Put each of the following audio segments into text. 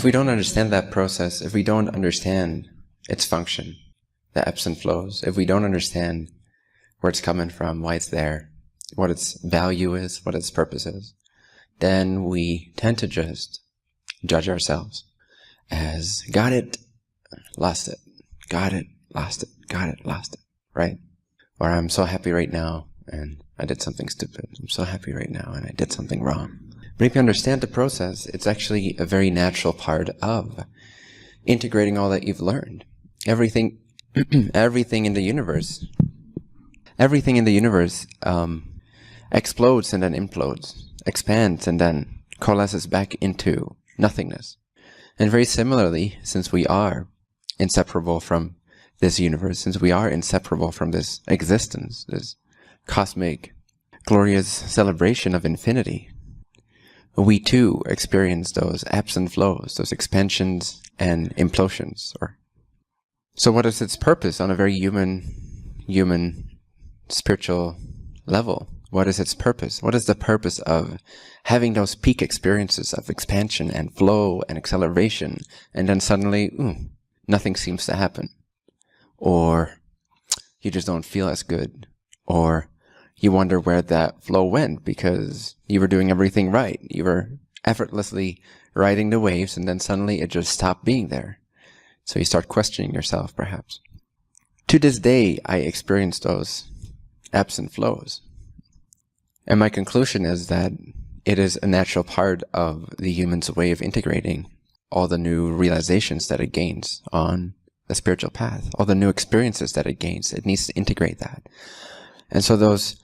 If we don't understand that process, if we don't understand its function, the ebbs and flows, if we don't understand where it's coming from, why it's there, what its value is, what its purpose is, then we tend to just judge ourselves as got it, lost it, got it, lost it, got it, lost it, right? Or I'm so happy right now and I did something stupid. I'm so happy right now and I did something wrong. But if you understand the process, it's actually a very natural part of integrating all that you've learned. Everything in the universe, explodes and then implodes, expands and then coalesces back into nothingness. And very similarly, since we are inseparable from this universe, since we are inseparable from this existence, this cosmic, glorious celebration of infinity, we too experience those ebbs and flows, those expansions and implosions. So what is its purpose on a very human, spiritual level? What is its purpose? What is the purpose of having those peak experiences of expansion and flow and acceleration, and then suddenly, nothing seems to happen? Or you just don't feel as good, or you wonder where that flow went because you were doing everything right. You were effortlessly riding the waves, and then suddenly it just stopped being there. So you start questioning yourself, perhaps. To this day, I experience those ebbs and flows. And my conclusion is that it is a natural part of the human's way of integrating all the new realizations that it gains on the spiritual path, all the new experiences that it gains. It needs to integrate that. And so those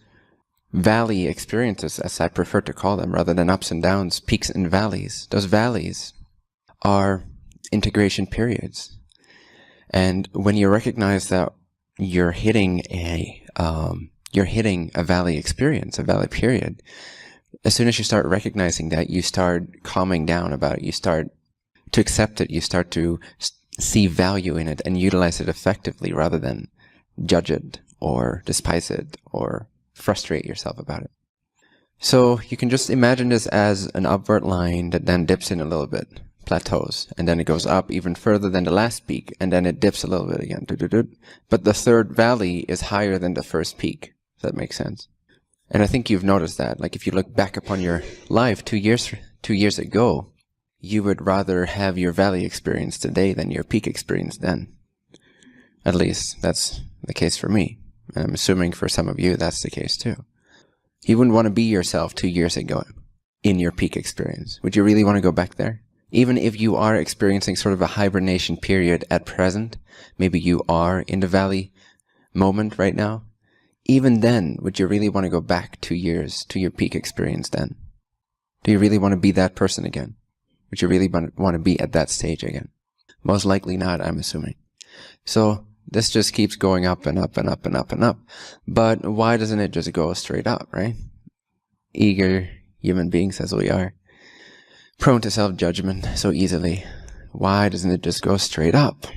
valley experiences, as I prefer to call them, rather than ups and downs, peaks and valleys, those valleys are integration periods. And when you recognize that you're hitting a valley experience, a valley period, as soon as you start recognizing that, you start calming down about it, you start to accept it, you start to see value in it and utilize it effectively rather than judge it or despise it or frustrate yourself about it. So you can just imagine this as an upward line that then dips in a little bit, plateaus, and then it goes up even further than the last peak, and then it dips a little bit again. But the third valley is higher than the first peak, if that makes sense. And I think you've noticed that. Like if you look back upon your life 2 years ago, you would rather have your valley experience today than your peak experience then. At least that's the case for me. And I'm assuming for some of you that's the case too. You wouldn't want to be yourself 2 years ago in your peak experience. Would you really want to go back there? Even if you are experiencing sort of a hibernation period at present, maybe you are in the valley moment right now, even then, would you really want to go back 2 years to your peak experience then? Do you really want to be that person again? Would you really want to be at that stage again? Most likely not, I'm assuming. So this just keeps going up and up and up and up and up. But why doesn't it just go straight up, right? Eager human beings as we are, prone to self-judgment so easily. Why doesn't it just go straight up?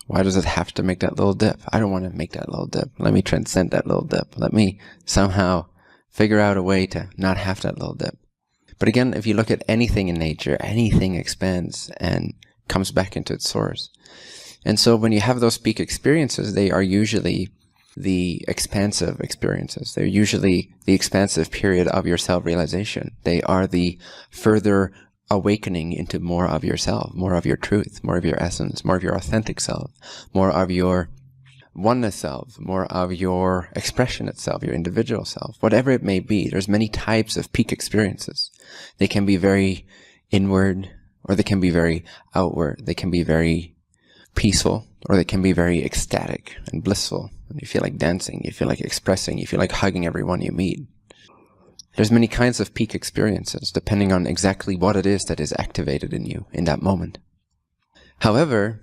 Why does it have to make that little dip? I don't want to make that little dip. Let me transcend that little dip. Let me somehow figure out a way to not have that little dip. But again, if you look at anything in nature, anything expands and comes back into its source. And so when you have those peak experiences, they are usually the expansive experiences. They're usually the expansive period of your self-realization. They are the further awakening into more of yourself, more of your truth, more of your essence, more of your authentic self, more of your oneness self, more of your expression itself, your individual self, whatever it may be. There's many types of peak experiences. They can be very inward, or they can be very outward. They can be very peaceful, or they can be very ecstatic and blissful. You feel like dancing, you feel like expressing, you feel like hugging everyone you meet. There's many kinds of peak experiences, depending on exactly what it is that is activated in you in that moment. However,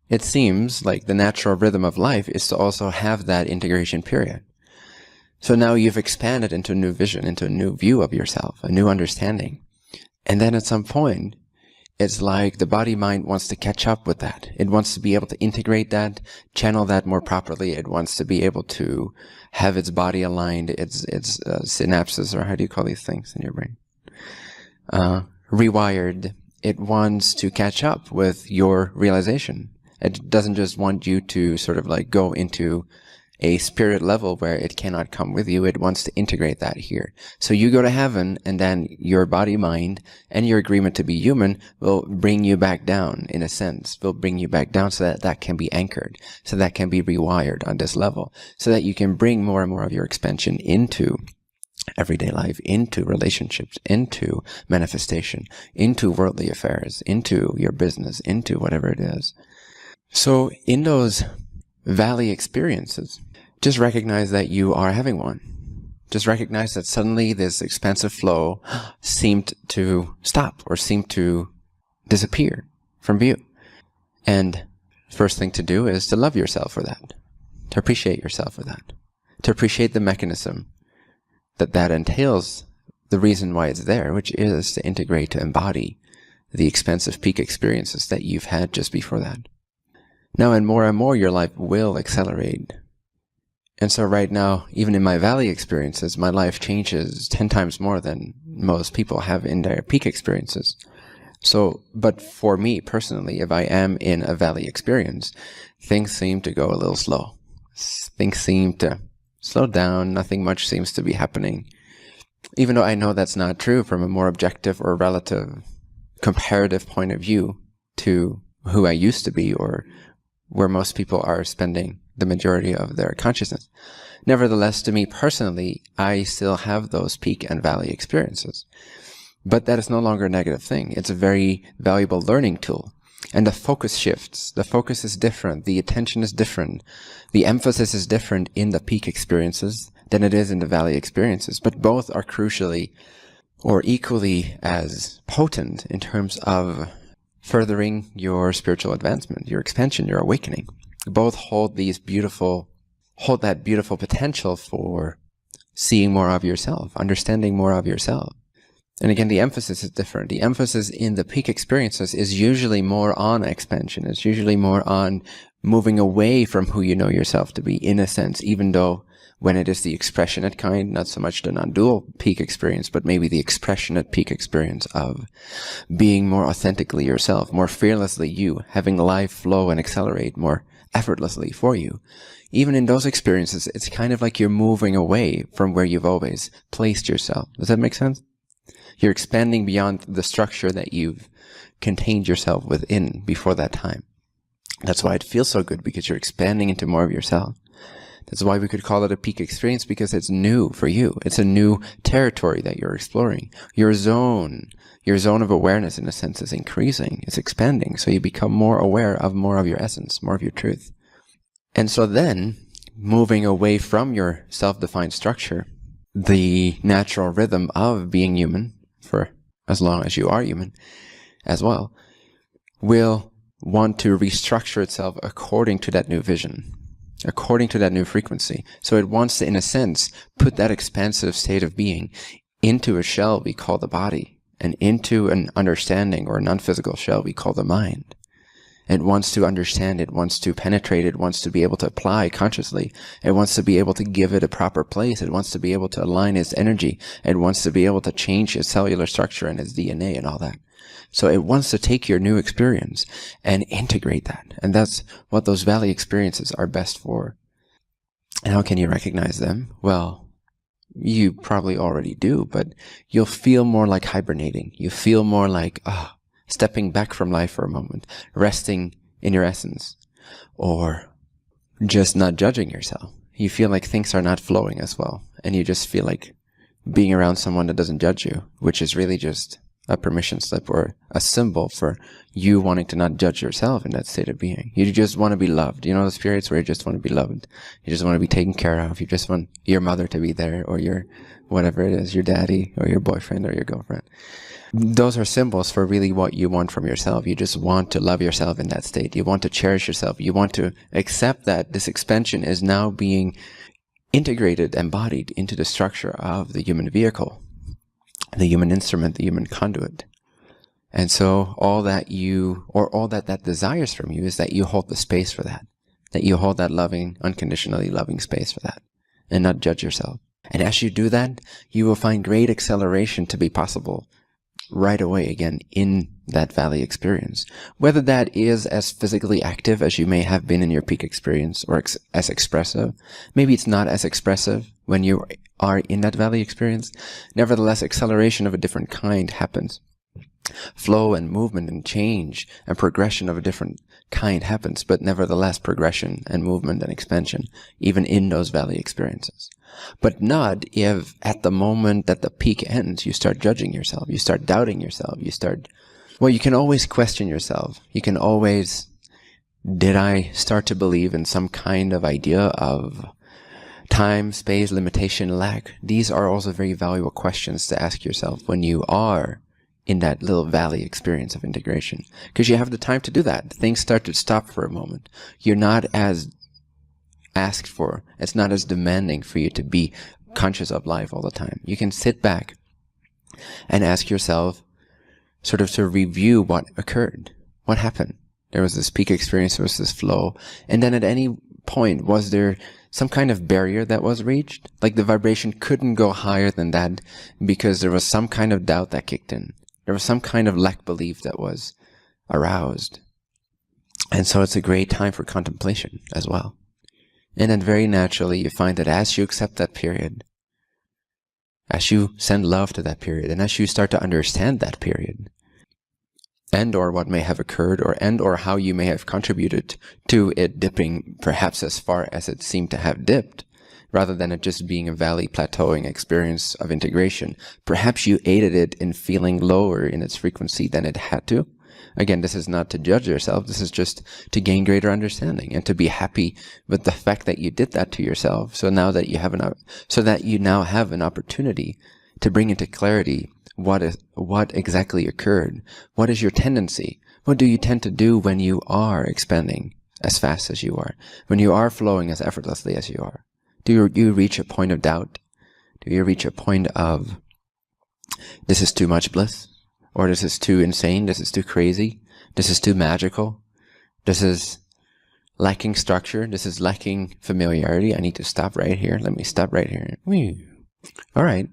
it seems like the natural rhythm of life is to also have that integration period. So now you've expanded into a new vision, into a new view of yourself, a new understanding. And then at some point, it's like the body-mind wants to catch up with that. It wants to be able to integrate that, channel that more properly. It wants to be able to have its body aligned, its synapses, or how do you call these things in your brain? Rewired. it wants to catch up with your realization. It doesn't just want you to sort of like go into a spirit level where it cannot come with you. It wants to integrate that here. So you go to heaven, and then your body, mind, and your agreement to be human will bring you back down, in a sense. Will bring you back down so that that can be anchored, so that can be rewired on this level, so that you can bring more and more of your expansion into everyday life, into relationships, into manifestation, into worldly affairs, into your business, into whatever it is. So in those valley experiences, just recognize that you are having one. Just recognize that suddenly this expansive flow seemed to stop or seemed to disappear from view. And first thing to do is to love yourself for that, to appreciate yourself for that, to appreciate the mechanism that entails, the reason why it's there, which is to integrate, to embody the expansive peak experiences that you've had just before that. Now, and more, your life will accelerate. And so right now, even in my valley experiences, my life changes 10 times more than most people have in their peak experiences. So, but for me personally, if I am in a valley experience, things seem to go a little slow. Things seem to slow down. Nothing much seems to be happening. Even though I know that's not true from a more objective or relative comparative point of view to who I used to be, or where most people are spending the majority of their consciousness. Nevertheless, to me personally, I still have those peak and valley experiences. But that is no longer a negative thing. It's a very valuable learning tool. And the focus shifts. The focus is different. The attention is different. The emphasis is different in the peak experiences than it is in the valley experiences. But both are crucially or equally as potent in terms of furthering your spiritual advancement, your expansion, your awakening. Both hold that beautiful potential for seeing more of yourself, understanding more of yourself. And again, the emphasis is different. The emphasis in the peak experiences is usually more on expansion. It's usually more on moving away from who you know yourself to be, in a sense, even though when it is the expressionate kind, not so much the non-dual peak experience, but maybe the expressionate peak experience of being more authentically yourself, more fearlessly you, having life flow and accelerate more effortlessly for you. Even in those experiences, it's kind of like you're moving away from where you've always placed yourself. Does that make sense? You're expanding beyond the structure that you've contained yourself within before that time. That's why it feels so good, because you're expanding into more of yourself. That's why we could call it a peak experience, because it's new for you. It's a new territory that you're exploring. Your zone of awareness, in a sense, is increasing. It's expanding. So you become more aware of more of your essence, more of your truth. And so then, moving away from your self-defined structure, the natural rhythm of being human, for as long as you are human as well, will want to restructure itself according to that new vision, according to that new frequency. So it wants to, in a sense, put that expansive state of being into a shell we call the body, and into an understanding or a non-physical shell we call the mind. It wants to understand, it wants to penetrate, it wants to be able to apply consciously, it wants to be able to give it a proper place, it wants to be able to align its energy, it wants to be able to change its cellular structure and its DNA and all that. So it wants to take your new experience and integrate that. And that's what those valley experiences are best for. And how can you recognize them? Well, you probably already do, but you'll feel more like hibernating. You feel more like, stepping back from life for a moment, resting in your essence, or just not judging yourself. You feel like things are not flowing as well, and you just feel like being around someone that doesn't judge you, which is really just a permission slip or a symbol for you wanting to not judge yourself in that state of being. You just want to be loved. You know the spirits where you just want to be loved. You just want to be taken care of. You just want your mother to be there, or your whatever it is, your daddy or your boyfriend or your girlfriend. Those are symbols for really what you want from yourself. You just want to love yourself in that state. You want to cherish yourself. You want to accept that this expansion is now being integrated, embodied into the structure of the human vehicle, the human instrument, the human conduit. And so all that desires from you is that you hold the space for that you hold that loving, unconditionally loving space for that, and not judge yourself. And as you do that, you will find great acceleration to be possible right away again in that valley experience. Whether that is as physically active as you may have been in your peak experience, or as expressive. Maybe it's not as expressive when you are in that valley experience. Nevertheless, acceleration of a different kind happens. Flow and movement and change and progression of a different kind happens, but nevertheless progression and movement and expansion even in those valley experiences. But not if at the moment that the peak ends you start judging yourself, you start doubting yourself, well, you can always question yourself. You can always, did I start to believe in some kind of idea of time, space, limitation, lack? These are also very valuable questions to ask yourself when you are in that little valley experience of integration, because you have the time to do that. Things start to stop for a moment. You're not as asked for. It's not as demanding for you to be conscious of life all the time. You can sit back and ask yourself, sort of to review what occurred. What happened? There was this peak experience, there was this flow, and then at any point, was there some kind of barrier that was reached? Like the vibration couldn't go higher than that because there was some kind of doubt that kicked in. There was some kind of lack belief that was aroused. And so it's a great time for contemplation as well. And then very naturally, you find that as you accept that period, as you send love to that period, and as you start to understand that period, and or what may have occurred, or how you may have contributed to it dipping perhaps as far as it seemed to have dipped, rather than it just being a valley plateauing experience of integration. Perhaps you aided it in feeling lower in its frequency than it had to. Again, this is not to judge yourself. This is just to gain greater understanding and to be happy with the fact that you did that to yourself. So now that you have now have an opportunity to bring into clarity what exactly occurred. What is your tendency? What do you tend to do when you are expanding as fast as you are? When you are flowing as effortlessly as you are? Do you reach a point of doubt? Do you reach a point of, this is too much bliss? Or this is too insane? This is too crazy? This is too magical? This is lacking structure? This is lacking familiarity? I need to stop right here. Let me stop right here. All right.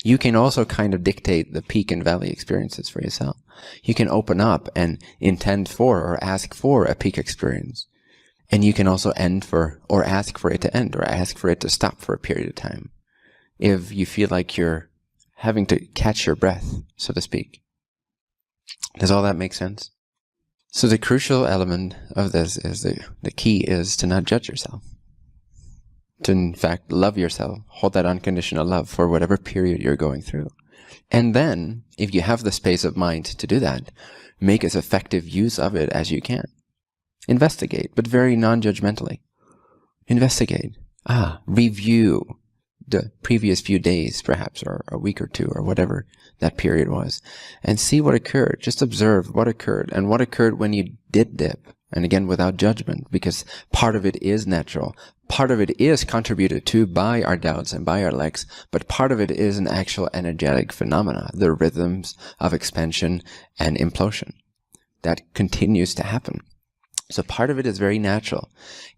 You can also kind of dictate the peak and valley experiences for yourself. You can open up and intend for or ask for a peak experience. And you can also ask for it to end, or ask for it to stop for a period of time, if you feel like you're having to catch your breath, so to speak. Does all that make sense? So the crucial element of this is the key is to not judge yourself. To, in fact, love yourself. Hold that unconditional love for whatever period you're going through. And then, if you have the space of mind to do that, make as effective use of it as you can. Investigate, but very non-judgmentally. Investigate. Review the previous few days, perhaps, or a week or two, or whatever that period was, and see what occurred. Just observe what occurred, and what occurred when you did dip. And again, without judgment, because part of it is natural. Part of it is contributed to by our doubts and by our lacks, but part of it is an actual energetic phenomena, the rhythms of expansion and implosion that continues to happen. So part of it is very natural,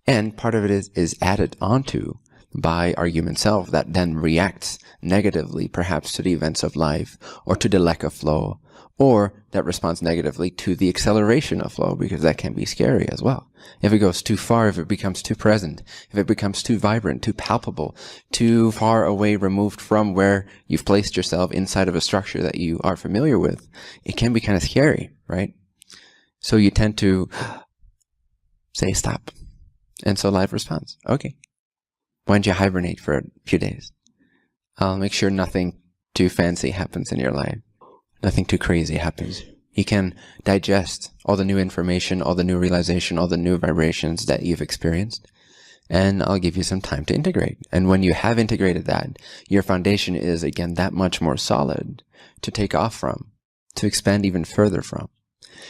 and part of it is added onto by our human self that then reacts negatively, perhaps to the events of life, or to the lack of flow, or that responds negatively to the acceleration of flow, because that can be scary as well. If it goes too far, if it becomes too present, if it becomes too vibrant, too palpable, too far away removed from where you've placed yourself inside of a structure that you are familiar with, it can be kind of scary, right? So you tend to say stop. And so life responds, okay, why don't you hibernate for a few days? I'll make sure nothing too fancy happens in your life. Nothing too crazy happens. You can digest all the new information, all the new realization, all the new vibrations that you've experienced, and I'll give you some time to integrate. And when you have integrated that, your foundation is, again, that much more solid to take off from, to expand even further from.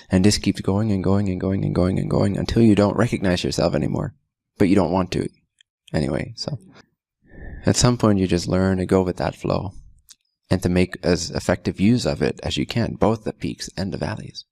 And this keeps going and going and going and going and going until you don't recognize yourself anymore, but you don't want to anyway. So at some point, you just learn to go with that flow and to make as effective use of it as you can, both the peaks and the valleys.